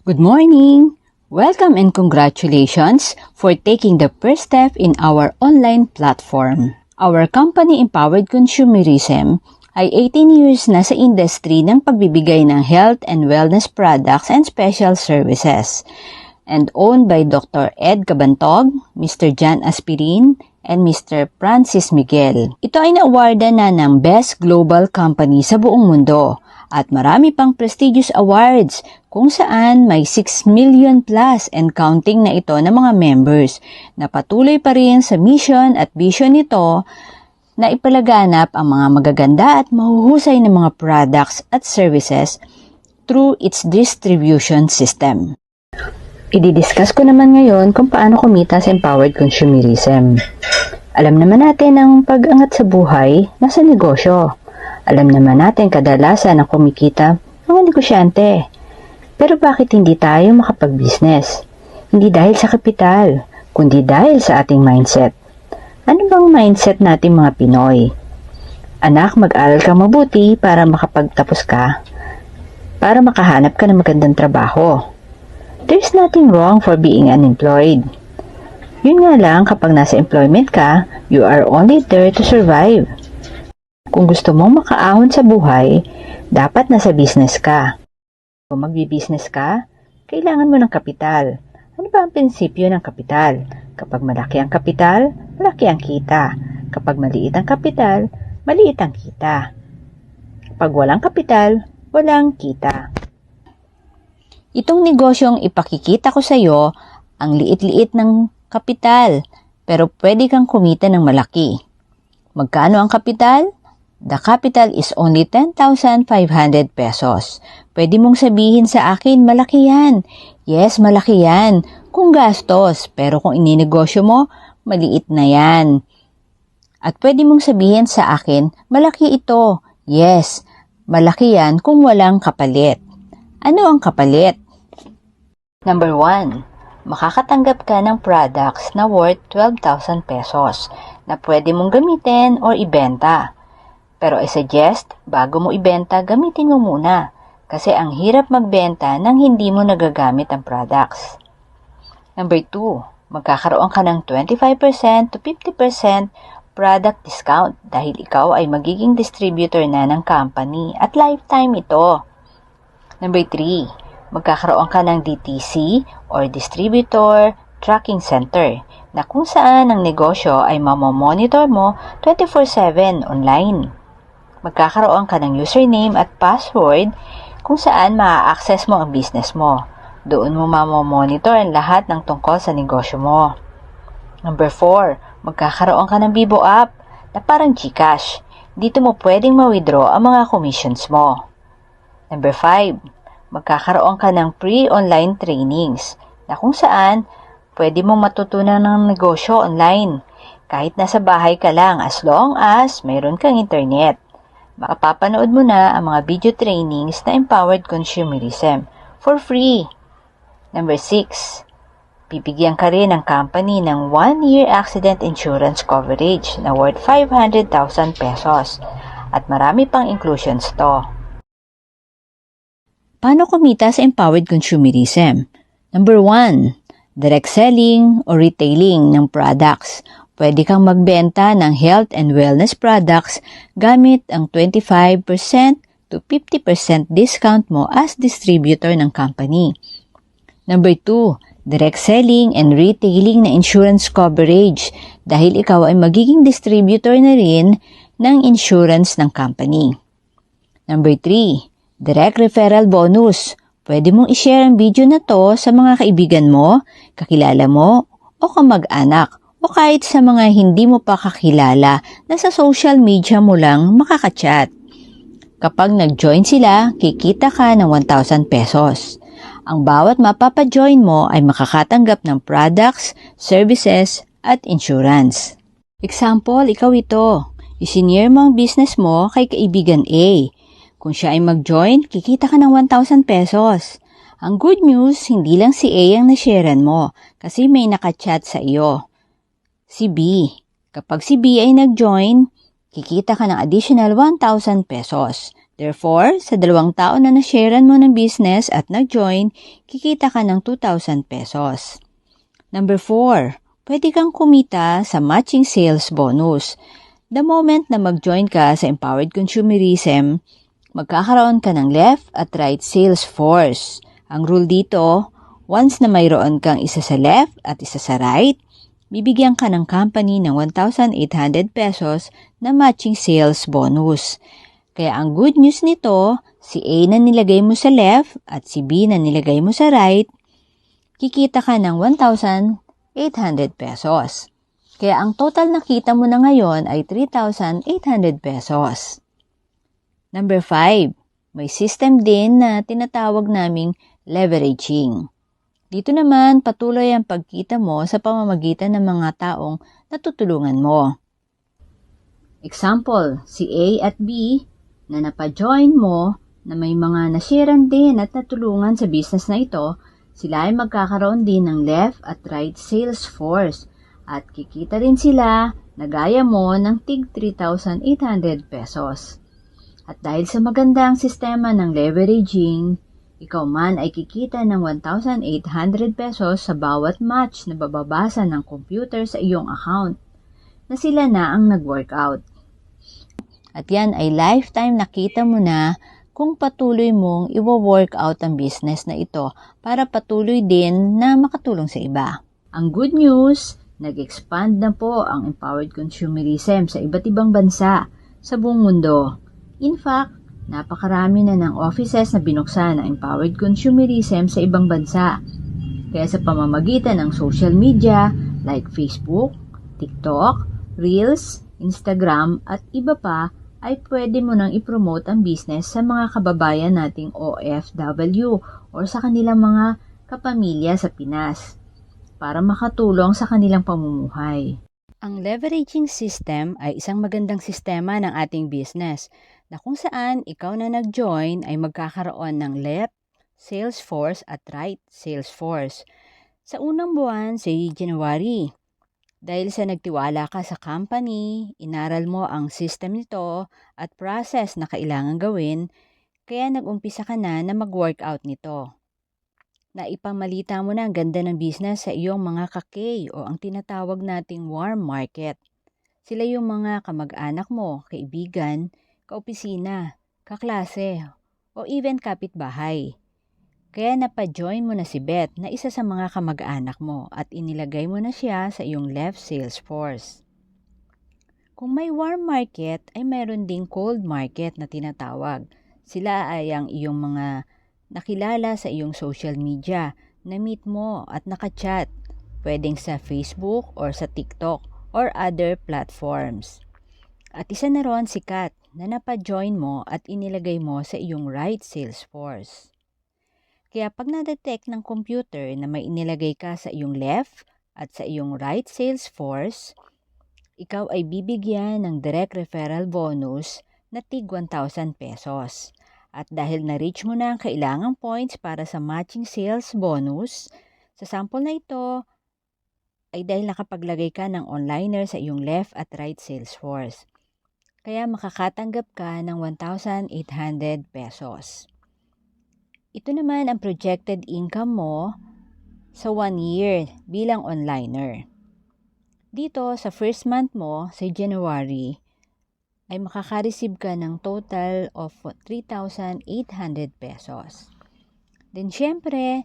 Good morning! Welcome and congratulations for taking the first step in our online platform. Our company, Empowered Consumerism, ay 18 years na sa industry ng pagbibigay ng health and wellness products and special services, and owned by Dr. Ed Cabantog, Mr. John Aspirin, and Mr. Francis Miguel. Ito ay na-awardan na ng Best Global Company sa buong mundo at marami pang prestigious awards kung saan may 6 million plus and counting na ito ng mga members na patuloy pa rin sa mission at vision nito na ipalaganap ang mga magaganda at mahuhusay na mga products at services through its distribution system. Ididiscuss ko naman ngayon kung paano kumita sa Empowered Consumerism. Alam naman natin ang pag-angat sa buhay nasa negosyo. Alam naman natin kadalasan ang kumikita mga negosyante. Pero bakit hindi tayo makapag-business? Hindi dahil sa kapital, kundi dahil sa ating mindset. Ano bang mindset natin mga Pinoy? Anak, mag-aral ka mabuti para makapagtapos ka, para makahanap ka ng magandang trabaho. There's nothing wrong for being unemployed. Yun nga lang, kapag nasa employment ka, you are only there to survive. Kung gusto mong makaahon sa buhay, dapat nasa business ka. Kung magbi-business ka, kailangan mo ng kapital. Ano ba ang prinsipyo ng kapital? Kapag malaki ang kapital, malaki ang kita. Kapag maliit ang kapital, maliit ang kita. Kapag walang kapital, walang kita. Itong negosyong ipakikita ko sa iyo, ang liit-liit ng kapital, pero pwede kang kumita ng malaki. Magkano ang kapital? The capital is only 10,500 pesos. Pwede mong sabihin sa akin, malaki yan. Yes, malaki yan. Kung gastos, pero kung ininegosyo mo, maliit na yan. At pwede mong sabihin sa akin, malaki ito. Yes, malaki yan kung walang kapalit. Ano ang kapalit? Number 1, makakatanggap ka ng products na worth 12,000 pesos na pwede mong gamitin or ibenta. Pero I suggest, bago mo ibenta, gamitin mo muna kasi ang hirap magbenta nang hindi mo nagagamit ang products. Number 2, magkakaroon ka ng 25% to 50% product discount dahil ikaw ay magiging distributor na ng company at lifetime ito. Number 3, magkakaroon ka ng DTC or Distributor Tracking Center na kung saan ang negosyo ay mamomonitor mo 24/7 online. Magkakaroon ka ng username at password kung saan maa-access mo ang business mo. Doon mo mamomonitor ang lahat ng tungkol sa negosyo mo. Number 4, magkakaroon ka ng Bibo app na parang GCash. Dito mo pwedeng ma-withdraw ang mga commissions mo. Number 5, magkakaroon ka ng free online trainings na kung saan pwede mong matutunan ng negosyo online kahit nasa bahay ka lang as long as mayroon kang internet. Makapapanood mo na ang mga video trainings na Empowered Consumerism for free. Number 6, bibigyan ka rin ng company ng 1-year accident insurance coverage na worth 500,000 pesos at marami pang inclusions to. Paano kumita sa Empowered Consumerism? Number 1, direct selling o retailing ng products. Pwede kang magbenta ng health and wellness products gamit ang 25% to 50% discount mo as distributor ng company. Number 2, direct selling and retailing na insurance coverage dahil ikaw ay magiging distributor na rin ng insurance ng company. Number 3, direct referral bonus. Pwede mong i-share ang video na to sa mga kaibigan mo, kakilala mo, o kamag-anak, o kahit sa mga hindi mo pa kakilala na sa social media mo lang makakachat. Kapag nag-join sila, kikita ka ng 1,000 pesos. Ang bawat mapapa-join mo ay makakatanggap ng products, services, at insurance. Example, ikaw ito. Isinare mo ang business mo kay kaibigan A. Kung siya ay mag-join, kikita ka ng 1,000 pesos. Ang good news, hindi lang si A ang na-sharean mo kasi may nakachat sa iyo. Si B. Kapag si B ay nag-join, kikita ka ng additional 1,000 pesos. Therefore, sa 2 taon na na-sharean mo ng business at nag-join, kikita ka ng 2,000 pesos. Number 4, pwede kang kumita sa matching sales bonus. The moment na mag-join ka sa Empowered Consumerism, magkakaroon ka ng left at right sales force. Ang rule dito, once na mayroon kang isa sa left at isa sa right, bibigyan ka ng company ng 1,800 pesos na matching sales bonus. Kaya ang good news nito, si A na nilagay mo sa left at si B na nilagay mo sa right, kikita ka ng 1,800 pesos. Kaya ang total na kita mo na ngayon ay 3,800 pesos. Number 5, may system din na tinatawag naming leveraging. Dito naman, patuloy ang pagkita mo sa pamamagitan ng mga taong natutulungan mo. Example, si A at B na napajoin mo na may mga nasharean din at natulungan sa business na ito, sila ay magkakaroon din ng left at right sales force at kikita rin sila na gaya mo ng tig 3,800 pesos. At dahil sa magandang sistema ng leveraging, ikaw man ay kikita ng 1,800 pesos sa bawat match na bababasa ng computer sa iyong account na sila na ang nag-workout. At yan ay lifetime nakita mo na kung patuloy mong iwo-workout ang business na ito para patuloy din na makatulong sa iba. Ang good news, nag-expand na po ang Empowered Consumerism sa iba't ibang bansa sa buong mundo. In fact, napakarami na ng offices na binuksan ng Empowered Consumerism sa ibang bansa. Kaya sa pamamagitan ng social media like Facebook, TikTok, Reels, Instagram at iba pa ay pwede mo nang ipromote ang business sa mga kababayan nating OFW o sa kanilang mga kapamilya sa Pinas para makatulong sa kanilang pamumuhay. Ang leveraging system ay isang magandang sistema ng ating business na kung saan ikaw na nag-join ay magkakaroon ng left sales force at right sales force. Sa unang buwan, si January, dahil sa nagtiwala ka sa company, inaral mo ang system nito at process na kailangan gawin, kaya nag-umpisa ka na mag-workout nito. Naipamalita mo na ang ganda ng business sa iyong mga kakay o ang tinatawag nating warm market. Sila yung mga kamag-anak mo, kaibigan, kaopisina, kaklase, o even kapitbahay. Kaya napajoin mo na si Beth na isa sa mga kamag-anak mo at inilagay mo na siya sa iyong left sales force. Kung may warm market ay mayroon ding cold market na tinatawag. Sila ay ang iyong mga nakilala sa iyong social media, na-meet mo at nakachat, pwedeng sa Facebook or sa TikTok or other platforms. At isa na ron si Kat na napajoin mo at inilagay mo sa iyong right sales force. Kaya pag na-detect ng computer na may inilagay ka sa iyong left at sa iyong right sales force, ikaw ay bibigyan ng direct referral bonus na tig 1,000 pesos. At dahil na-reach mo na ang kailangang points para sa matching sales bonus, sa sample na ito ay dahil nakapaglagay ka ng onliner sa iyong left at right sales force. Kaya makakatanggap ka ng 1,800 pesos. Ito naman ang projected income mo sa 1 year bilang onliner. Dito sa first month mo, sa January, ay makaka-receive ka ng total of 3,800 pesos. Then syempre,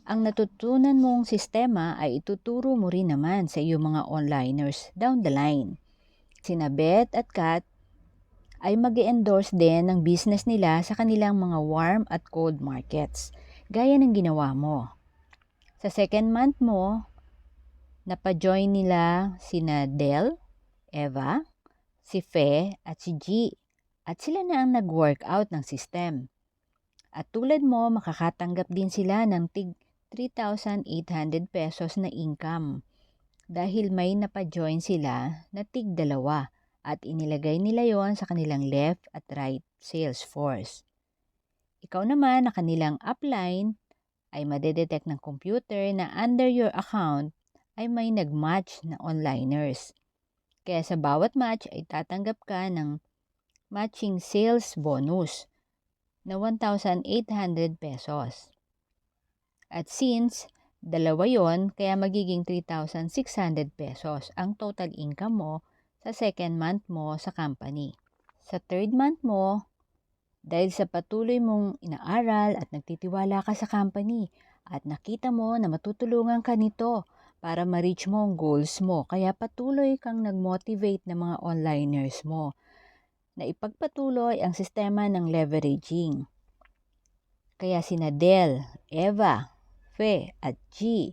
ang natutunan mong sistema ay ituturo mo rin naman sa iyong mga onliners down the line. Sina Beth at Kat ay mag-endorse din ng business nila sa kanilang mga warm at cold markets, gaya ng ginawa mo. Sa second month mo, napajoin nila sina Del, Eva, si Fe at si G, at sila na ang nag-workout ng system. At tulad mo, makakatanggap din sila ng tig 3,800 pesos na income dahil may napajoin sila na tig 2 at inilagay nila yon sa kanilang left at right sales force. Ikaw naman na kanilang upline ay madedetect ng computer na under your account ay may nag-match na onliners. Kaya sa bawat match ay tatanggap ka ng matching sales bonus na 1,800 pesos. At since dalawa yon, kaya magiging 3,600 pesos ang total income mo sa second month mo sa company. Sa third month mo, dahil sa patuloy mong inaaral at nagtitiwala ka sa company at nakita mo na matutulungan ka nito para ma-reach mo ang goals mo, kaya patuloy kang nag-motivate ng mga onliners mo na ipagpatuloy ang sistema ng leveraging. Kaya sina Del, Eva, Fe at G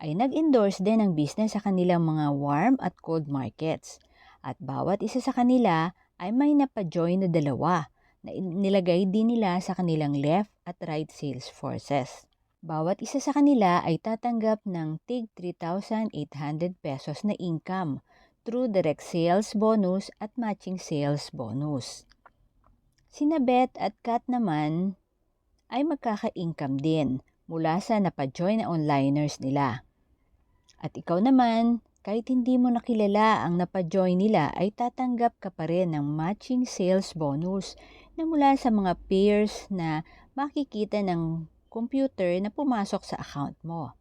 ay nag-endorse din ng business sa kanilang mga warm at cold markets. At bawat isa sa kanila ay may napa-join na dalawa na nilagay din nila sa kanilang left at right sales forces. Bawat isa sa kanila ay tatanggap ng tig 3,800 pesos na income through direct sales bonus at matching sales bonus. Sina Beth at Kat naman ay magkaka-income din mula sa napa-join na onliners nila. At ikaw naman, kahit hindi mo nakilala ang napa-join nila, ay tatanggap ka pa rin ng matching sales bonus na mula sa mga pairs na makikita ng computer na pumasok sa account mo.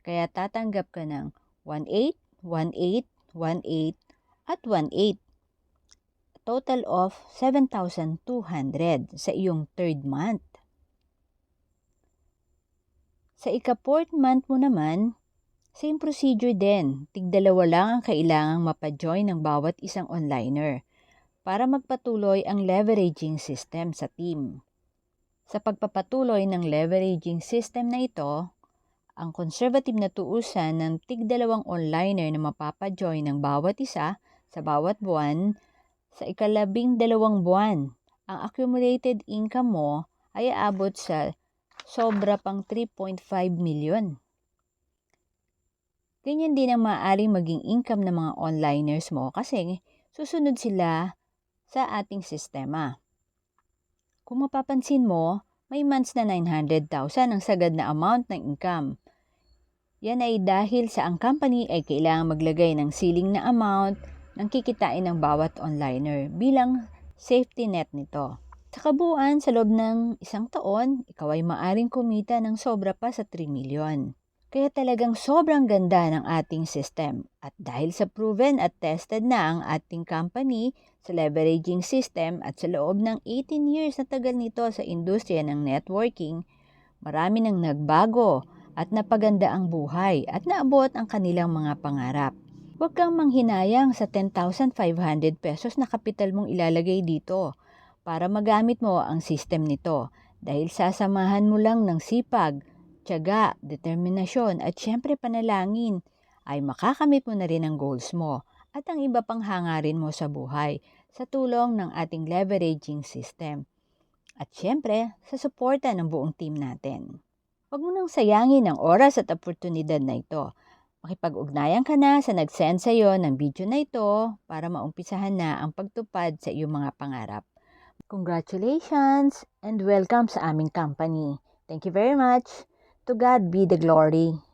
Kaya tatanggap ka ng 1,800, 1,800, 1,800 at 1,800. Total of 7,200 sa iyong third month. Sa ika-4th month mo naman, same procedure din. Tig-2 lang ang kailangang mapa-join ng bawat isang onliner para magpatuloy ang leveraging system sa team. Sa pagpapatuloy ng leveraging system na ito, ang conservative na tuusan ng tig-2 onliner na mapapa-join ng bawat isa sa bawat buwan, sa ika-12 buwan, ang accumulated income mo ay aabot sa sobra pang 3.5 million. Ganyan din ang maaaring maging income ng mga onliners mo kasi susunod sila sa ating sistema. Kung mapapansin mo, may months na 900,000 ang sagad na amount ng income. Yan ay dahil sa ang company ay kailangang maglagay ng ceiling na amount ng kikitain ng bawat onliner bilang safety net nito. Sa kabuuan, sa loob ng isang taon, ikaw ay maaring kumita ng sobra pa sa 3 million. Kaya talagang sobrang ganda ng ating system. At dahil sa proven at tested na ang ating company sa leveraging system at sa loob ng 18 years na tagal nito sa industriya ng networking, marami nang nagbago at napaganda ang buhay at naabot ang kanilang mga pangarap. Huwag kang manghinayang sa 10,500 pesos na kapital mong ilalagay dito para magamit mo ang system nito dahil sasamahan mo lang ng sipag, tiyaga, determinasyon at syempre panalangin ay makakamit mo na rin ang goals mo at ang iba pang hangarin mo sa buhay sa tulong ng ating leveraging system. At syempre, sa suporta ng buong team natin. Huwag mo nang sayangin ang oras at oportunidad na ito. Makipag-ugnayan ka na sa nag-send sa iyo ng video na ito para maumpisahan na ang pagtupad sa iyong mga pangarap. Congratulations and welcome sa aming company. Thank you very much. To God be the glory.